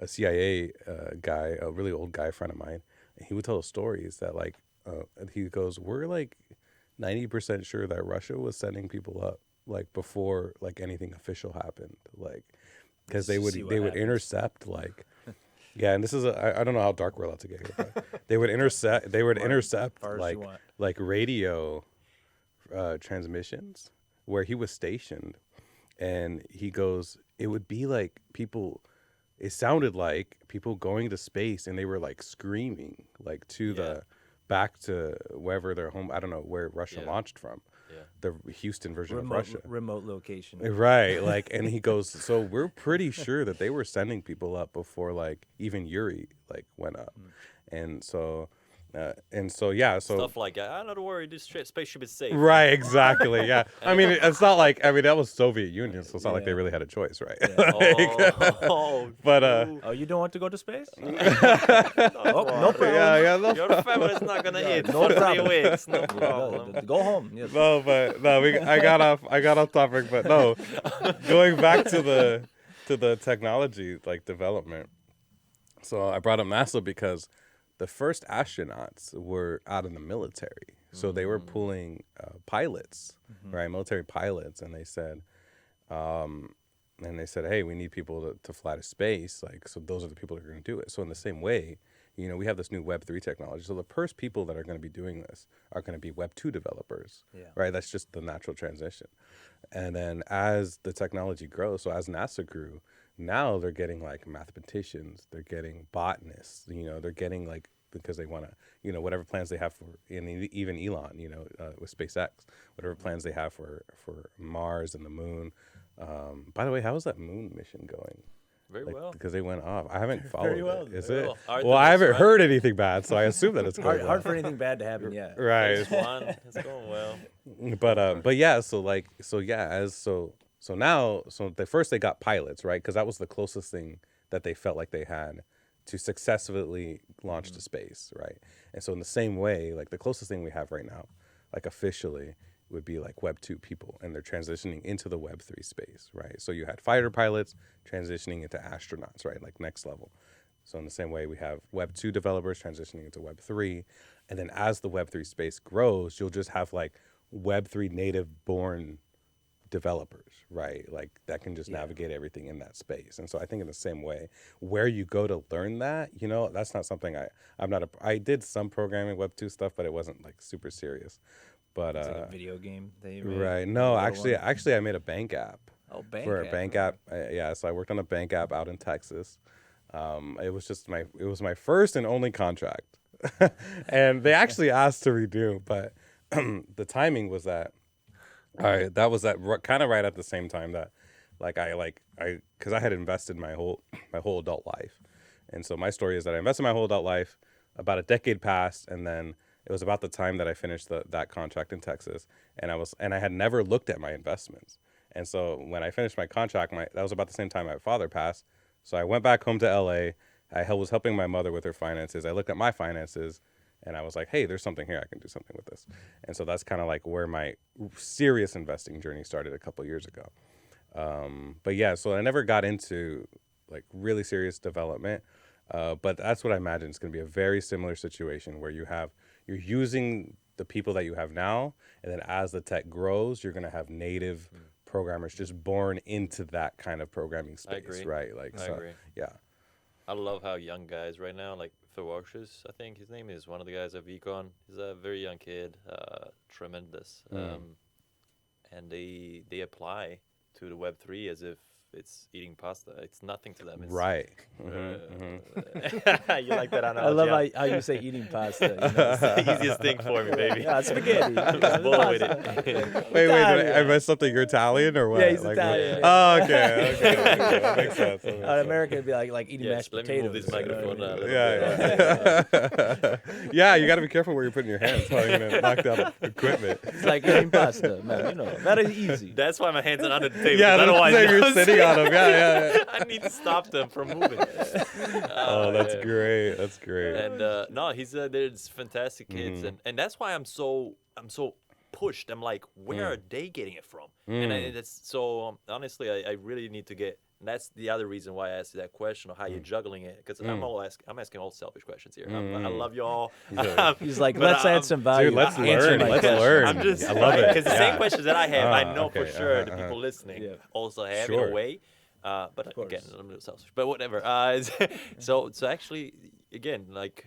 CIA guy, a really old guy friend of mine. And he would tell stories that he goes, we're like 90% sure that Russia was sending people up before anything official happened, because they would intercept yeah, and this is I don't know how dark we're allowed to get here, but they would intercept radio transmissions where he was stationed, and he goes, it would be like people. It sounded like people going to space, and they were screaming to the back to wherever their home. I don't know where Russia launched from. the Houston version of Russia. Remote location. Right, like, and he goes, so we're pretty sure that they were sending people up before like even Yuri like went up, and so yeah, so Stuff like, I'm not worried, this spaceship is safe. right, exactly, yeah. I mean, it's not like, I mean, that was Soviet Union, so it's not like they really had a choice, right? But you don't want to go to space? No problem. yeah, no, Your family's not gonna eat no for 3 problem. weeks. No Yeah, problem. go home. Yes. no, but no, I got off topic, but no, going back to the technology like development. So I brought up NASA because the first astronauts were out in the military, so they were pulling pilots, right, military pilots, and they said, hey, we need people to fly to space, like, so those are the people that are going to do it. So in the same way, you know, we have this new Web3 technology. So the first people that are going to be doing this are going to be Web2 developers, right? That's just the natural transition. And then as the technology grows, so as NASA grew, now they're getting like mathematicians, they're getting botanists, you know, they're getting like, because they want to, you know, whatever plans they have for, and even Elon, you know, with SpaceX, whatever plans they have for Mars and the moon. By the way, how is that moon mission going? Very well. Because they went off. I haven't followed well. it. Is Very it? well. Well, I haven't heard anything bad, so I assume that it's going well. Hard for anything bad to happen yet. Right. Phase 1, it's going well. But yeah, so now they got pilots, right? Because that was the closest thing that they felt like they had to successfully launch to space, right? And so in the same way, like the closest thing we have right now, like officially, would be like Web 2 people, and they're transitioning into the Web 3 space, right? So you had fighter pilots transitioning into astronauts, right? Like next level. So in the same way, we have Web 2 developers transitioning into Web 3. And then as the Web 3 space grows, you'll just have like Web 3 native born developers, right? Like that can just navigate everything in that space. And so I think in the same way, where you go to learn that, you know, that's not something I did some programming Web 2 stuff, but it wasn't like super serious. But It's like a video game that you made. right. No, Little actually I made a bank app. Oh, bank For app. a bank app. Yeah, so I worked on a bank app out in Texas. It was my first and only contract. And they actually asked to redo, but the timing was that that was kind of right at the same time that because I had invested my whole adult life. And so my story is that I invested my whole adult life, about a decade passed, and then it was about the time that I finished that contract in Texas, and I had never looked at my investments. And so when I finished my contract, that was about the same time my father passed. So I went back home to LA. I was helping my mother with her finances. I looked at my finances, and I was like, hey, there's something here. I can do something with this. And so that's kind of like where my serious investing journey started a couple years ago. But yeah, so I never got into like really serious development. But that's what I imagine is going to be a very similar situation where you're using the people that you have now, and then as the tech grows, you're going to have native programmers just born into that kind of programming space, I agree. right? Like, I agree. Yeah. I love how young guys right now, like Ferocious, I think his name is, one of the guys at VCon. He's a very young kid, tremendous. And they apply to the Web3 as if it's eating pasta. It's nothing to them. It's, Right. You like that analogy? I love how you say eating pasta. You know? It's the easiest thing for me, baby. Yeah, spaghetti. Just blow with it. Wait, I missed something. You're Italian or what? Yeah, he's Italian. Oh, okay. That makes sense. In America, it'd be like eating mashed Let potatoes. me move this microphone a little Yeah. Yeah, you got to be careful where you're putting your hands. How you're going to knock down equipment. It's like eating pasta, man. You know, that is easy. That's why my hands are under the table. Yeah, 'cause otherwise you're sitting on them. Yeah. I need to stop them from moving. Oh, that's great. That's great. And no, there's fantastic kids, and that's why I'm so pushed. I'm like, where are they getting it from? And that's so honestly, I really need to get. And that's the other reason why I asked you that question of how you're juggling it, because I'm asking all selfish questions here. I love y'all. He's like, But, let's add some value. Dude, let's Answer learn. my Let's question. learn. I'm just, I love it. because the same questions that I have, I know okay, for sure the people listening also have in Sure. a way. But course. again, I'm a little selfish. But whatever. So actually, again, like,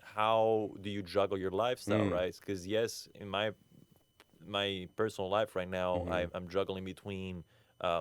how do you juggle your lifestyle, right? Because yes, in my personal life right now, I'm juggling between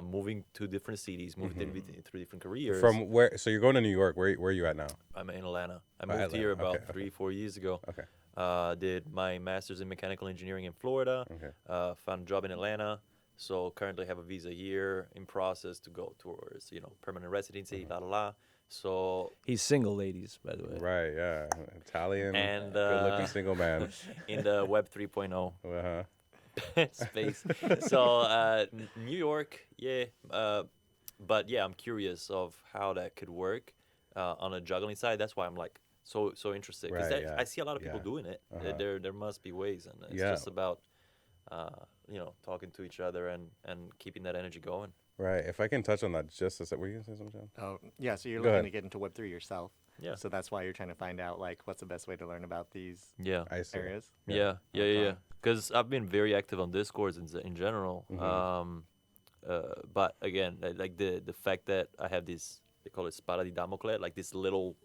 moving to different cities, moving through different careers. From where? So you're going to New York. Where are you at now? I'm in Atlanta. I moved here about 3-4 years ago. Okay. Did my master's in mechanical engineering in Florida. Okay. Found a job in Atlanta. So currently have a visa here in process to go towards, permanent residency, la la la. So, He's single, ladies, by the way. Right, yeah. Italian, and good-looking single man. in the Web 3.0 Uh-huh. space. So, New York, yeah. But yeah, I'm curious of how that could work on a juggling side. That's why I'm like so interested because Right, yeah. I see a lot of people Yeah. doing it. Uh-huh. There must be ways, and it's Yeah. just about talking to each other and keeping that energy going. Right. If I can touch on that just a sec. Were you going to say something, John? Oh, yeah. So you're Go looking ahead. to get into Web3 yourself. Yeah. So that's why you're trying to find out like what's the best way to learn about these Yeah. I see. areas. Yeah. Okay. Because I've been very active on Discords in general. Mhm. But again, like the fact that I have this, they call it spada di Damocles, like this little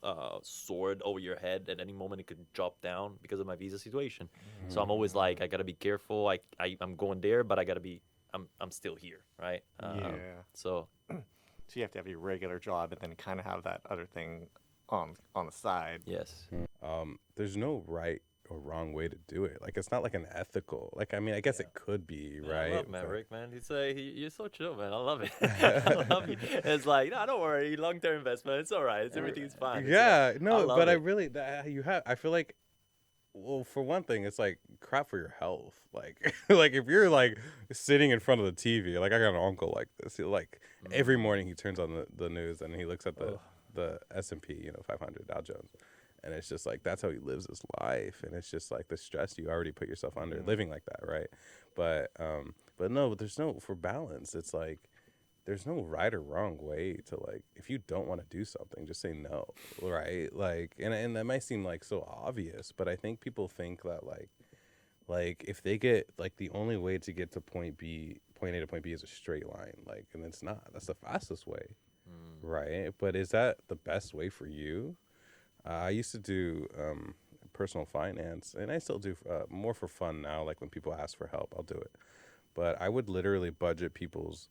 sword over your head. At any moment, it could drop down because of my visa situation. So I'm always like, I gotta be careful. I'm going there, but I gotta be. I'm still here, right? Yeah. So So you have to have your regular job and then kind of have that other thing on the side. yes. There's no right or wrong way to do it. Like, it's not like an ethical. Like, I mean, I guess it could be, Man, right? I love But- Maverick, man. You're so chill, man. I love it. I love it. It's like, no, don't worry. Long-term investment. It's all right. Everything's fine. It's Yeah, like, no, love but I it. really, you have, I feel like, well, for one thing, it's like crap for your health. Like, like if you're like sitting in front of the TV, like I got an uncle like this. He, like every morning he turns on the news and he looks at the S&P, 500 Dow Jones, and it's just like that's how he lives his life, and it's just like the stress you already put yourself under living like that, right? But no, there's no for balance. It's like there's no right or wrong way to like if you don't want to do something just say no, right? Like and that might seem like so obvious, but I think people think that like if they get like the only way to get to point A to point B is a straight line, like, and it's not. That's the fastest way, right? But is that the best way for you? I used to do personal finance, and I still do more for fun now. Like when people ask for help, I'll do it. But I would literally budget people's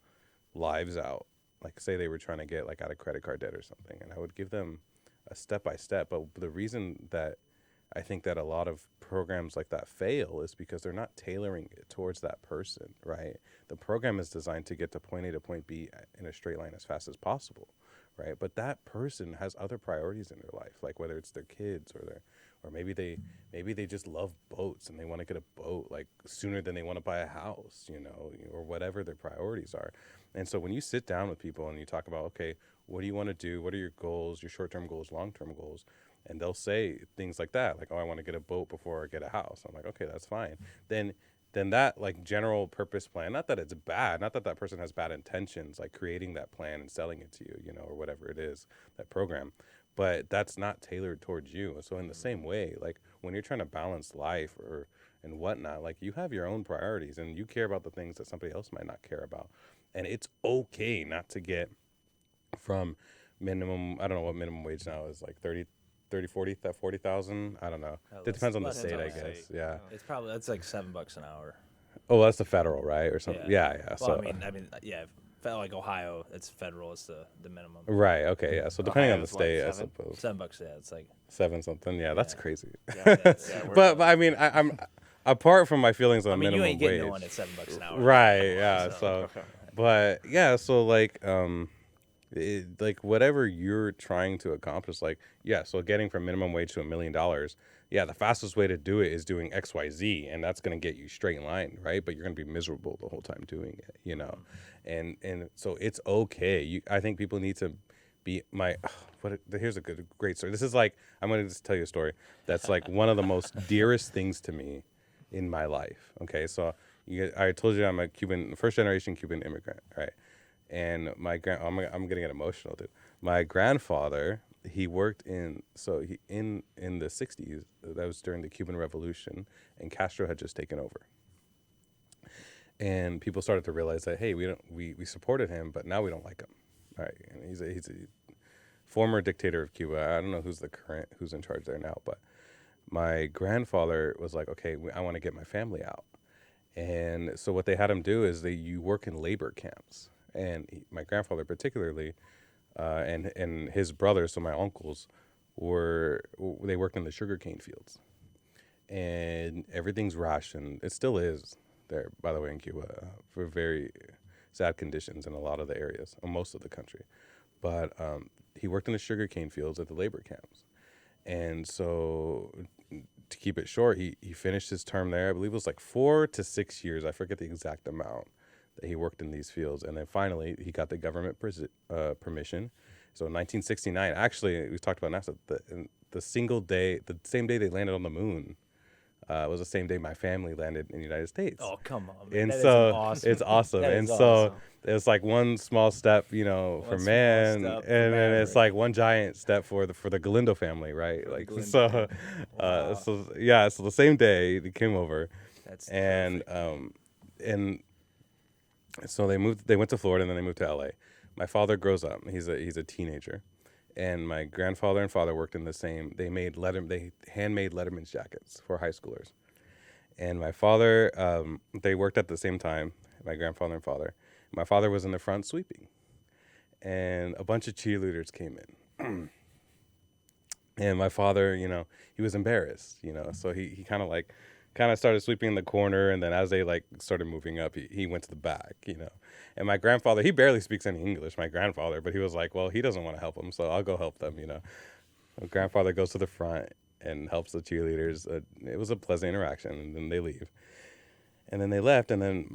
lives out. Like say they were trying to get like out of credit card debt or something, and I would give them a step by step. But the reason that I think that a lot of programs like that fail is because they're not tailoring it towards that person, right? The program is designed to get to point A to point B in a straight line as fast as possible, right? But that person has other priorities in their life, like whether it's their kids or maybe they just love boats and they want to get a boat like sooner than they want to buy a house, or whatever their priorities are. And so when you sit down with people and you talk about, okay, what do you want to do? What are your goals, your short-term goals, long-term goals? And they'll say things like that, like, oh, I want to get a boat before I get a house. I'm like, okay, that's fine. Then that like general purpose plan, not that it's bad, not that that person has bad intentions, like creating that plan and selling it to you, or whatever it is, that program, but that's not tailored towards you. So in the same way, like when you're trying to balance life and whatnot, like you have your own priorities and you care about the things that somebody else might not care about. And it's okay not to get from minimum, I don't know what minimum wage now is, like 40,000. I don't know. It depends on the less state, on I the guess. state. Yeah. It's probably that's like $7 an hour. Oh, that's the federal, right, or something. Yeah. Well, So I mean, yeah. Like Ohio, it's federal. It's the minimum. right. Okay. Yeah. So depending on the Ohio's what, state, I 7? suppose $7. Yeah, it's like 7 something. Yeah, that's Yeah. crazy. Yeah, But I mean, I'm apart from my feelings on I mean, you minimum ain't getting wage. no one at $7 an hour. Right. Yeah. So, but yeah. So like, like whatever you're trying to accomplish, like, yeah. So getting from minimum wage to $1 million, yeah. The fastest way to do it is doing X, Y, Z, and that's gonna get you straight line, right? But you're gonna be miserable the whole time doing it, And so it's okay. I think people need to be here's a great story. This is like I'm gonna just tell you a story that's like one of the most dearest things to me in my life. Okay, so I told you I'm a first generation Cuban immigrant, right? And I'm gonna get emotional, dude. My grandfather, he worked in the 60s. That was during the Cuban Revolution, and Castro had just taken over. And people started to realize that, hey, we supported him, but now we don't like him. All right, and he's a former dictator of Cuba. I don't know who's in charge there now, but my grandfather was like, okay, I want to get my family out. And so what they had him do is you work in labor camps. And my grandfather particularly, and his brothers, so my uncles, they worked in the sugarcane fields. and everything's rationed. It still is there, by the way, in Cuba, for very sad conditions in a lot of the areas, or most of the country. But he worked in the sugarcane fields at the labor camps. And so, to keep it short, he finished his term there. I believe it was like 4 to 6 years. I forget the exact amount that he worked in these fields. And then finally, he got the government permission. So in 1969, actually, we talked about NASA, the single day, the same day they landed on the moon, was the same day my family landed in the United States. Oh, come on, man. And That is so awesome. it's awesome. That And is so awesome. it's like one small step, you know, for One small man, step for and then it's Maverick. like one giant step for the Galindo family, right? For the Like Galindo so, family. Wow. so yeah. So the same day they came over, That's and perfect. and so they moved. They went to Florida, and then they moved to LA. My father grows up. He's a teenager, and my grandfather and father worked in the same. They handmade Letterman's jackets for high schoolers. And my father, they worked at the same time, my grandfather and father. My father was in the front sweeping. And a bunch of cheerleaders came in. And my father, you know, he was embarrassed, you know. So he kind of started sweeping in the corner. And then as they like started moving up, he went to the back, you know. And my grandfather, he barely speaks any English, my grandfather. But he was like, well, he doesn't want to help them, so I'll go help them, you know. My grandfather goes to the front and helps the cheerleaders. It was a pleasant interaction, and then they leave. And then they left, and then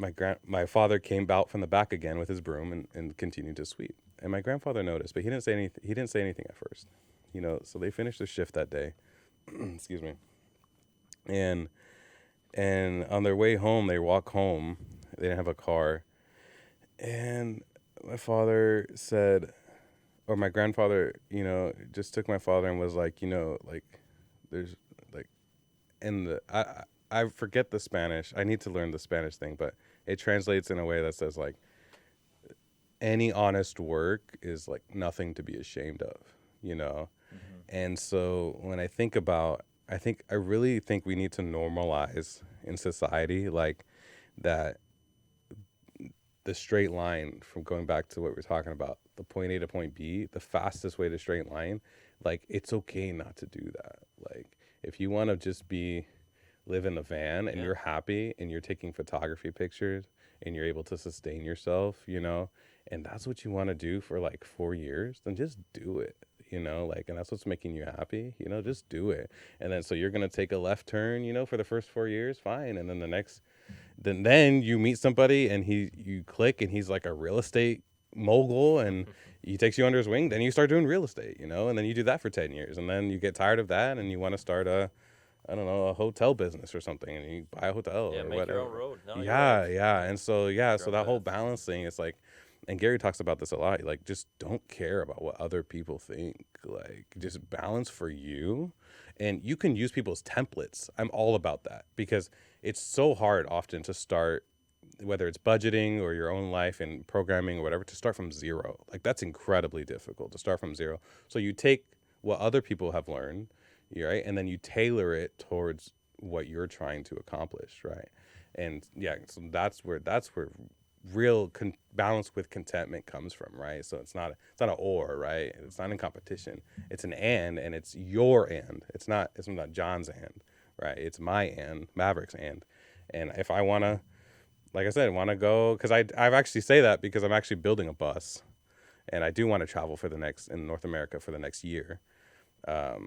my father came out from the back again with his broom and continued to sweep. And my grandfather noticed, but he didn't say anything. He didn't say anything at first, you know. So they finished their shift that day. Excuse me. And on their way home, they walk home. They didn't have a car, and my father said, or my grandfather, you know, just took my father and was like, you know, like, there's like, I forget the Spanish. I need to learn the Spanish thing, but it translates in a way that says like, any honest work is like nothing to be ashamed of, you know? Mm-hmm. And so when I think about, I really think we need to normalize in society, like that the straight line, from going back to what we're talking about, the point A to point B, the fastest way to straight line, like it's okay not to do that. Like if you want to just live in the van and you're happy and you're taking photography pictures and you're able to sustain yourself, you know, and that's what you want to do for like 4 years, then just do it, you know, like, and that's what's making you happy, you know, just do it. And then so you're going to take a left turn, you know, for the first 4 years, fine. And then then you meet somebody and you click and he's like a real estate mogul and he takes you under his wing, then you start doing real estate, you know, and then you do that for 10 years and then you get tired of that and you want to start a hotel business or something and you buy a hotel or make whatever. your own road. No, Yeah. And so, so own that whole path. balance thing, it's like, and Gary talks about this a lot, like just don't care about what other people think, like just balance for you. And you can use people's templates. I'm all about that because it's so hard often to start, whether it's budgeting or your own life and programming or whatever, to start from zero. Like that's incredibly difficult to start from zero. So you take what other people have learned, right, and then you tailor it towards what you're trying to accomplish, right? And yeah, so that's where real balance with contentment comes from, right? So it's not an or, right? It's not in competition. It's an and it's your and. It's not John's and, right? It's my and, Maverick's and. And if I want to, like I said, want to go, because I've actually say that because I'm actually building a bus, and I do want to travel in North America for the next year,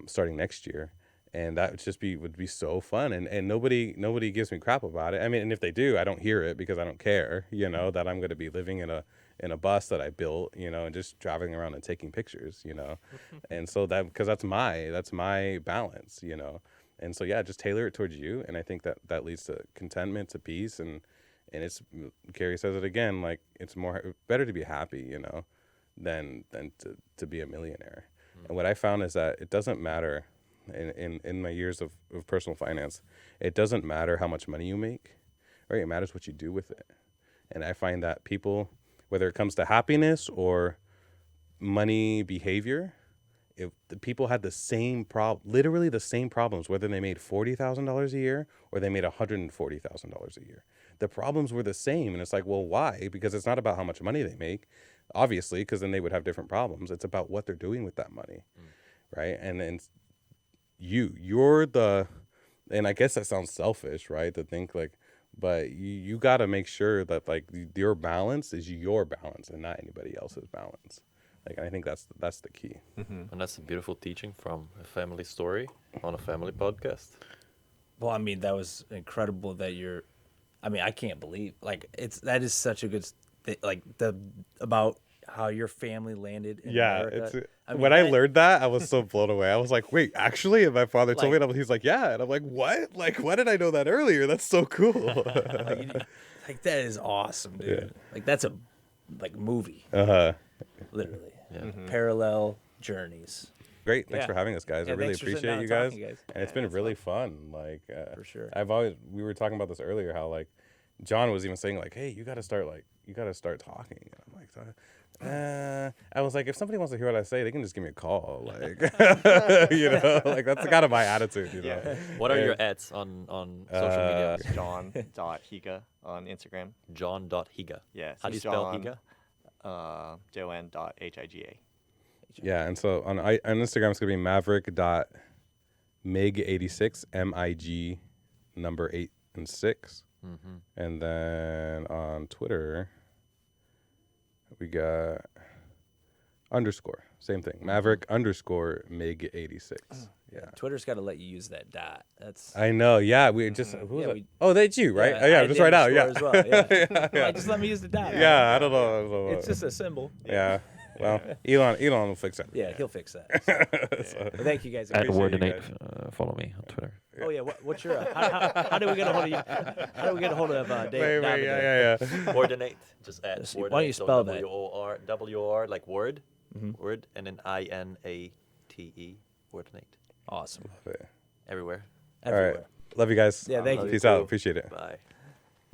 starting next year. And that would be so fun, and nobody gives me crap about it. I mean, and if they do, I don't hear it because I don't care, you know, that I'm going to be living in a bus that I built, you know, and just traveling around and taking pictures, you know, and so because that's my balance, you know, and so yeah, just tailor it towards you, and I think that leads to contentment, to peace, and it's, Gary says it again, like it's better to be happy, you know, than to be a millionaire. And what I found is that it doesn't matter. In my years of personal finance, it doesn't matter how much money you make, right? It matters what you do with it. And I find that people, whether it comes to happiness or money behavior, if the people had the same literally the same problems, whether they made $40,000 a year or they made $140,000 a year, the problems were the same. And it's like, well, why? Because it's not about how much money they make, obviously, because then they would have different problems. It's about what they're doing with that money, right? And then you're the and I guess that sounds selfish, right? To think like, but you got to make sure that like your balance is your balance and not anybody else's balance. Like, I think that's the key. And that's a beautiful teaching from a family story on a family podcast. Well, I mean, that was incredible that you're. I mean, I can't believe that is such a good about how your family landed in America. When I learned that, I was so blown away. I was like, wait, actually? And my father told me, and he's like, yeah. And I'm like, what? Like, why did I know that earlier? That's so cool. Like, that is awesome, dude. Yeah. Like, that's a movie. Literally. Yeah. Parallel journeys. Great. Thanks Yeah. for having us, guys. I Yeah, really thanks for sitting appreciate down you and guys. talking, guys. And it's been really fun. Like, For sure. we were talking about this earlier, how like John was even saying like, hey, you got to start talking. And I'm like, I was like, if somebody wants to hear what I say, they can just give me a call. Like, like that's kind of my attitude, know. What are your ads on social media? John.higa on Instagram. John.higa. Yes. How do you spell Higa? Joanne.higa. Yeah, and so on Instagram it's gonna be maverick.mig86 MIG number 8 and 6, and then on Twitter we got underscore, same thing, Maverick underscore mig86. Yeah. Twitter's got to let you use that dot. That's. I know. Yeah, we just. Who was Yeah, that? Oh, that's you, right? I had just the right out. Yeah. underscore As well. Yeah. Like, just let me use the dot. Yeah, I don't know. It's just a symbol. Yeah. Well, Elon will fix it. Yeah, he'll fix that. So. But thank you guys. At Appreciate you Wordinate, follow me on Twitter. Oh yeah, what's your? How do we get a hold of you? How do we get a hold of Dave? Yeah. Wordinate, just add. Why don't you spell that? WOR like word, word, and then INATE. Wordinate. Awesome. Everywhere. All right. Love you guys. Yeah, thank you. Peace out. Appreciate it. Bye.